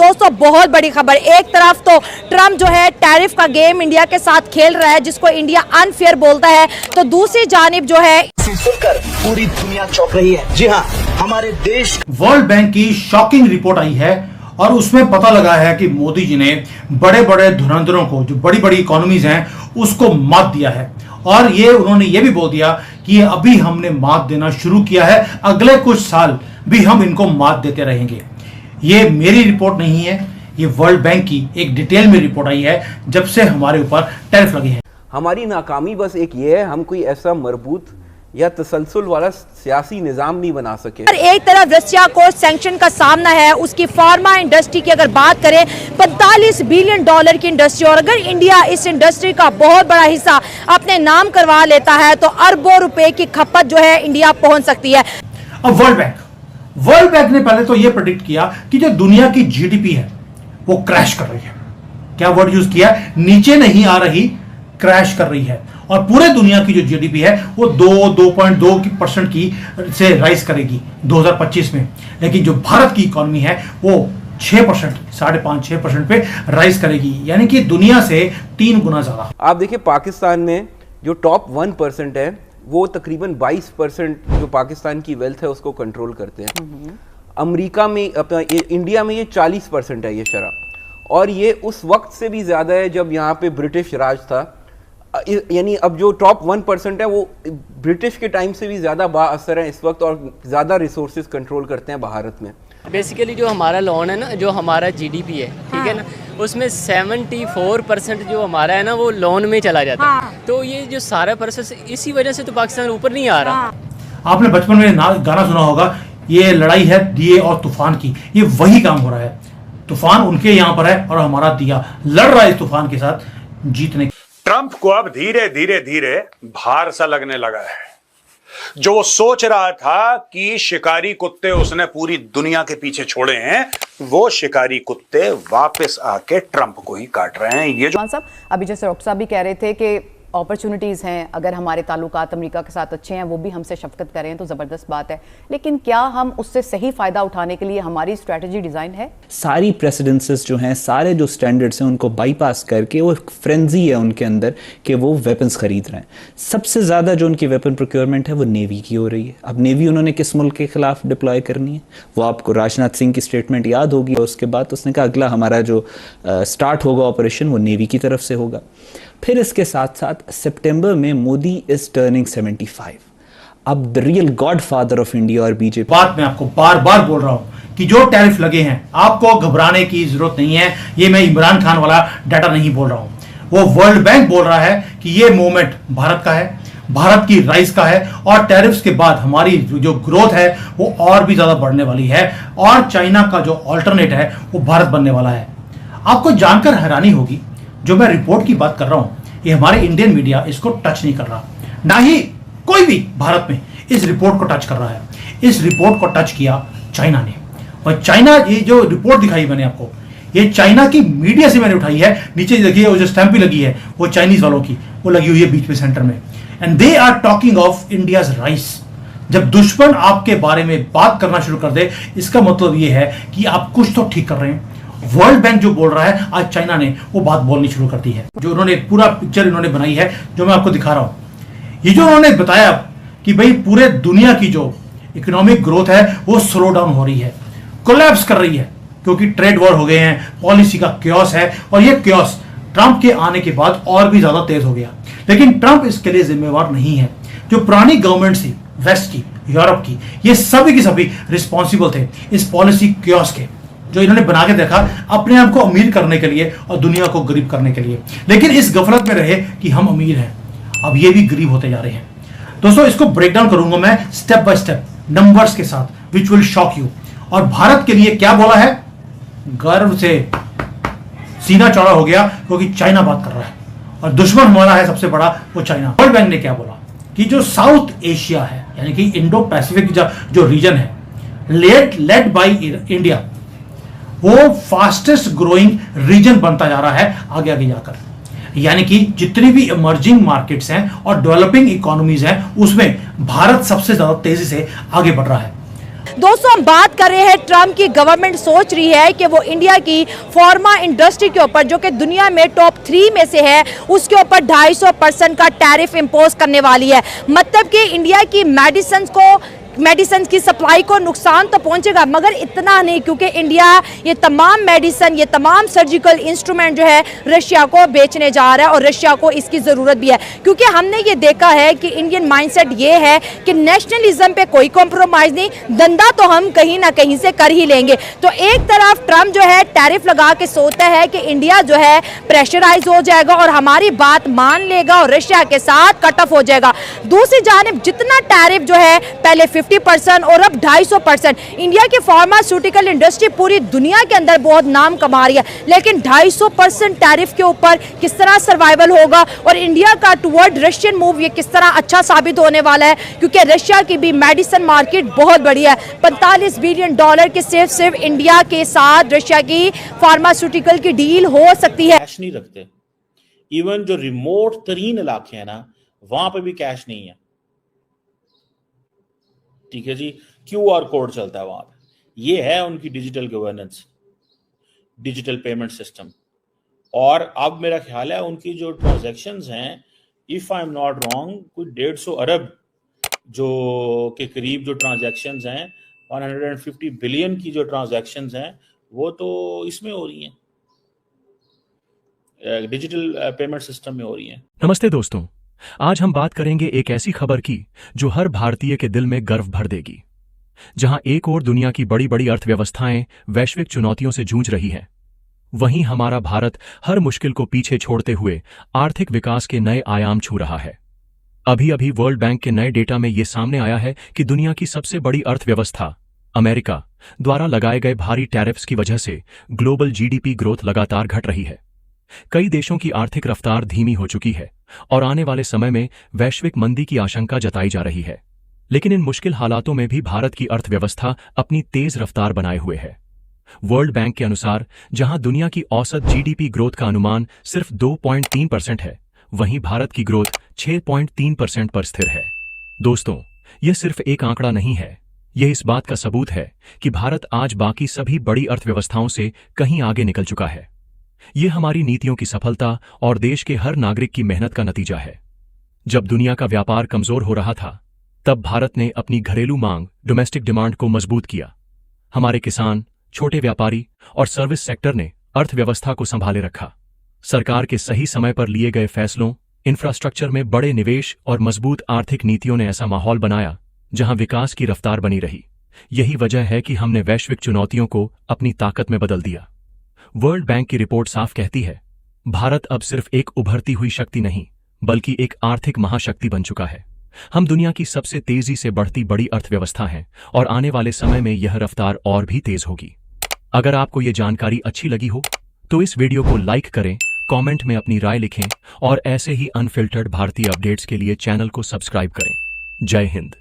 दोस्तों बहुत बड़ी खबर, एक तरफ तो ट्रम्प जो है टैरिफ का गेम इंडिया के साथ खेल रहा है जिसको इंडिया अनफेयर बोलता है, तो दूसरी जानिब जो है सुनकर पूरी दुनिया चौंक रही है। जी हाँ, हमारे देश वर्ल्ड बैंक की शॉकिंग रिपोर्ट आई है और उसमें पता लगा है कि मोदी जी ने बड़े बड़े धुरंधरों को, जो बड़ी बड़ी इकोनॉमीज हैं, उसको मात दिया है। और ये उन्होंने ये भी बोल दिया कि अभी हमने मात देना शुरू किया है, अगले कुछ साल भी हम इनको मात देते रहेंगे। ये मेरी रिपोर्ट नहीं है, ये वर्ल्ड बैंक की एक डिटेल में रिपोर्ट आई है जब से हमारे ऊपर टैरिफ लगे हैं। हमारी नाकामी बस एक ये है, हम कोई ऐसा मजबूत या तसलसल वाला सियासी निजाम नहीं बना सके। एक तरफ रशिया को सैंक्शन का सामना है, उसकी फार्मा इंडस्ट्री की अगर बात करें 45 बिलियन डॉलर की इंडस्ट्री, और अगर इंडिया इस इंडस्ट्री का बहुत बड़ा हिस्सा अपने नाम करवा लेता है तो अरबों रुपए की खपत जो है इंडिया पहुंच सकती है। अब वर्ल्ड बैंक ने पहले तो यह प्रेडिक्ट किया कि जो दुनिया की जीडीपी है वो क्रैश कर रही है। क्या वर्ड यूज किया? नीचे नहीं आ रही, क्रैश कर रही है। और पूरे दुनिया की जो जीडीपी है वो 2.2% की से राइज करेगी 2025 में, लेकिन जो भारत की इकोनॉमी है वो 6%, 5.5-6% पे राइज करेगी, यानी कि दुनिया से 3 गुना ज्यादा। आप देखिए पाकिस्तान में जो टॉप 1% है वो तकरीबन 22% जो पाकिस्तान की वेल्थ है उसको कंट्रोल करते हैं। अमेरिका में, अपना इंडिया में ये 40% है ये शरह, और ये उस वक्त से भी ज्यादा है जब यहाँ पे ब्रिटिश राज था। यानी अब जो टॉप 1% है वो ब्रिटिश के टाइम से भी ज़्यादा बाअसर है इस वक्त, और ज़्यादा रिसोर्सेज कंट्रोल करते हैं भारत में। बेसिकली जो हमारा लोन है ना, जो हमारा जीडीपी है, ठीक है ना, उसमें 74% जो हमारा है ना वो लोन में चला जाता है। तो ये जो सारा प्रोसेस, इसी वजह से तो पाकिस्तान ऊपर नहीं आ रहा। आपने बचपन में गाना सुना होगा, ये लड़ाई है दिए और तूफान की, ये वही काम हो रहा है। तूफान उनके यहाँ पर है और हमारा दिया लड़ रहा है इस तूफान के साथ जीतने। ट्रंप को अब धीरे धीरे धीरे भार सा लगने लगा है। जो वो सोच रहा था कि शिकारी कुत्ते उसने पूरी दुनिया के पीछे छोड़े हैं, वो शिकारी कुत्ते वापस आके ट्रंप को ही काट रहे हैं। ये जो साहब अभी जैसे डॉक्टर साहब भी कह रहे थे कि अपॉर्चुनिटीज़ हैं, अगर हमारे ताल्लुकात अमेरिका के साथ अच्छे हैं, वो भी हमसे शफकत करें तो ज़बरदस्त बात है, लेकिन क्या हम उससे सही फ़ायदा उठाने के लिए हमारी स्ट्रेटजी डिज़ाइन है? सारी प्रेसिडेंसेस जो हैं, सारे जो स्टैंडर्ड्स हैं, उनको बाईपास करके वो फ्रेंजी है उनके अंदर कि वो वेपन्स खरीद रहे हैं। सबसे ज़्यादा जो उनकी वेपन प्रोक्योरमेंट है वो नेवी की हो रही है। अब नेवी उन्होंने किस मुल्क के खिलाफ डिप्लॉय करनी है? वो आपको राजनाथ सिंह की स्टेटमेंट याद होगी, और उसके बाद उसने कहा अगला हमारा जो स्टार्ट होगा ऑपरेशन वो नेवी की तरफ से होगा। फिर इसके साथ साथ सितंबर में मोदी इज टर्निंग 75। अब the real God father of India और बीजेपी। बात मैं आपको बार बार बोल रहा हूं कि जो टैरिफ लगे हैं आपको घबराने की जरूरत नहीं है। ये मैं इमरान खान वाला डाटा नहीं बोल रहा हूं, वो वर्ल्ड बैंक बोल रहा है कि ये मूवमेंट भारत का है, भारत की राइज का है, और टैरिफ्स के बाद हमारी जो ग्रोथ है वो और भी ज्यादा बढ़ने वाली है, और चाइना का जो ऑल्टरनेट है वो भारत बनने वाला है। आपको जानकर हैरानी होगी, जो मैं रिपोर्ट की बात कर रहा हूं ये हमारे इंडियन मीडिया इसको टच नहीं कर रहा, ना ही कोई भी भारत में इस रिपोर्ट को टच कर रहा है। इस रिपोर्ट को टच किया चाइना ने, और चाइना, ये जो रिपोर्ट दिखाई मैंने आपको, ये चाइना की मीडिया से मैंने उठाई है। नीचे देखिए वो जो स्टैंप भी लगी है वो चाइनीज वालों की, वो लगी हुई है बीच में सेंटर में, and they are talking of India's rice. जब दुश्मन आपके बारे में बात करना शुरू कर दे, इसका मतलब ये है कि आप कुछ तो ठीक कर रहे हैं। वर्ल्ड बैंक जो बोल रहा है, आज चाइना ने वो बात बोलनी शुरू कर दी है। जो उन्होंने पूरा पिक्चर इन्होंने बनाई है, जो मैं आपको दिखा रहा हूं, ये जो उन्होंने बताया कि भाई पूरे दुनिया की जो इकोनॉमिक ग्रोथ है वो स्लो डाउन हो रही है, कोलैप्स कर रही है, क्योंकि ट्रेड वॉर हो गए हैं, पॉलिसी का क्योस है, और ये क्योस ट्रंप के आने के बाद और भी ज्यादा तेज हो गया। लेकिन ट्रंप इसके लिए जिम्मेवार नहीं है। जो पुरानी गवर्नमेंट थी, वेस्ट की, यूरोप की, ये सभी की सभी रिस्पॉन्सिबल थे इस पॉलिसी क्योस के, जो इन्होंने बना के देखा अपने आप को अमीर करने के लिए और दुनिया को गरीब करने के लिए, लेकिन इस गफलत में रहे कि हम अमीर हैं, अब ये भी गरीब होते जा रहे हैं। दोस्तों, इसको ब्रेक डाउन करूंगा मैं स्टेप बाय स्टेप नंबर्स के साथ, विच विल शॉक यू। और भारत के लिए क्या बोला है, गर्व से सीना चौड़ा हो गया, क्योंकि चाइना बात कर रहा है और दुश्मन हमारा है सबसे बड़ा वो चाइना। वर्ल्ड बैंक ने क्या बोला कि जो साउथ एशिया है, यानी कि इंडो पैसिफिक जो रीजन है, लेड बाय इंडिया, वो फास्टेस्ट ग्रोइंग रीजन बनता जा रहा है आगे आगे जाकर। यानी कि जितनी भी इमर्जिंग मार्केट्स हैं और डेवलपिंग इकोनॉमीज हैं, उसमें भारत सबसे ज्यादा तेजी से आगे बढ़ रहा है। दोस्तों हम बात कर रहे हैं, ट्रंप की गवर्नमेंट सोच रही है कि वो इंडिया की फार्मा इंडस्ट्री के ऊपर, जो कि दुनिया में टॉप 3 में से है, उसके ऊपर 250% का टैरिफ इंपोज करने वाली है। मतलब कि इंडिया की मेडिसिन की सप्लाई को नुकसान तो पहुंचेगा, मगर इतना नहीं, क्योंकि इंडिया ये तमाम मेडिसिन, ये तमाम सर्जिकल इंस्ट्रूमेंट जो है रशिया को बेचने जा रहा है, और रशिया को इसकी ज़रूरत भी है, क्योंकि हमने ये देखा है कि इंडियन माइंडसेट ये है कि नेशनलिज्म पे कोई कॉम्प्रोमाइज़ नहीं, धंधा तो हम कहीं ना कहीं से कर ही लेंगे। तो एक तरफ ट्रंप जो है टैरिफ लगा के सोचता है कि इंडिया जो है प्रेशराइज हो जाएगा और हमारी बात मान लेगा और रशिया के साथ कट ऑफ हो जाएगा। दूसरी जानिब जितना टैरिफ जो है पहले 50% और अब 250%, इंडिया की फार्मास्यूटिकल इंडस्ट्री पूरी दुनिया के अंदर बहुत नाम कमा रही है, लेकिन 250% टैरिफ के ऊपर किस तरह सर्वाइवल होगा और इंडिया का टुवर्ड रशियन मूव ये किस तरह अच्छा साबित होने वाला है, क्योंकि रशिया की भी मेडिसिन मार्केट बहुत बड़ी है। $45 बिलियन की सिर्फ इंडिया के साथ रशिया की फार्मास्यूटिकल की डील हो सकती है। कैश नहीं रखते, इवन जो रिमोट तरीन इलाके हैं ना, वहां पे भी कैश नहीं है। ठीक है जी, QR कोड चलता है वहां पे। ये है उनकी digital governance, digital payment system. और अब मेरा ख्याल है उनकी जो ट्रांजैक्शंस हैं, if I am not wrong, कोई 150 अरब जो के करीब जो ट्रांजैक्शंस हैं, 150 बिलियन की जो ट्रांजैक्शंस हैं, वो तो इसमें हो रही हैं, डिजिटल पेमेंट सिस्टम में हो रही हैं। नमस्ते दोस्तों, आज हम बात करेंगे एक ऐसी खबर की जो हर भारतीय के दिल में गर्व भर देगी। जहां एक ओर दुनिया की बड़ी बड़ी अर्थव्यवस्थाएं वैश्विक चुनौतियों से जूझ रही हैं, वहीं हमारा भारत हर मुश्किल को पीछे छोड़ते हुए आर्थिक विकास के नए आयाम छू रहा है। अभी अभी वर्ल्ड बैंक के नए डेटा में यह सामने आया है कि दुनिया की सबसे बड़ी अर्थव्यवस्था अमेरिका द्वारा लगाए गए भारी टैरिफ्स की वजह से ग्लोबल GDP ग्रोथ लगातार घट रही है। कई देशों की आर्थिक रफ्तार धीमी हो चुकी है और आने वाले समय में वैश्विक मंदी की आशंका जताई जा रही है। लेकिन इन मुश्किल हालातों में भी भारत की अर्थव्यवस्था अपनी तेज रफ्तार बनाए हुए है। वर्ल्ड बैंक के अनुसार जहां दुनिया की औसत GDP ग्रोथ का अनुमान सिर्फ 2.3% है, वहीं भारत की ग्रोथ 6.3% पर स्थिर है। दोस्तों, यह सिर्फ एक आंकड़ा नहीं है, यह इस बात का सबूत है कि भारत आज बाकी सभी बड़ी अर्थव्यवस्थाओं से कहीं आगे निकल चुका है। यह हमारी नीतियों की सफलता और देश के हर नागरिक की मेहनत का नतीजा है। जब दुनिया का व्यापार कमजोर हो रहा था, तब भारत ने अपनी घरेलू मांग, डोमेस्टिक डिमांड को मजबूत किया। हमारे किसान, छोटे व्यापारी और सर्विस सेक्टर ने अर्थव्यवस्था को संभाले रखा। सरकार के सही समय पर लिए गए फैसलों, इंफ्रास्ट्रक्चर में बड़े निवेश और मजबूत आर्थिक नीतियों ने ऐसा माहौल बनाया जहां विकास की रफ्तार बनी रही। यही वजह है कि हमने वैश्विक चुनौतियों को अपनी ताकत में बदल दिया। वर्ल्ड बैंक की रिपोर्ट साफ कहती है, भारत अब सिर्फ एक उभरती हुई शक्ति नहीं, बल्कि एक आर्थिक महाशक्ति बन चुका है। हम दुनिया की सबसे तेजी से बढ़ती बड़ी अर्थव्यवस्था हैं और आने वाले समय में यह रफ्तार और भी तेज होगी। अगर आपको यह जानकारी अच्छी लगी हो तो इस वीडियो को लाइक करें, कमेंट में अपनी राय लिखें और ऐसे ही अनफिल्टर्ड भारतीय अपडेट्स के लिए चैनल को सब्सक्राइब करें। जय हिंद।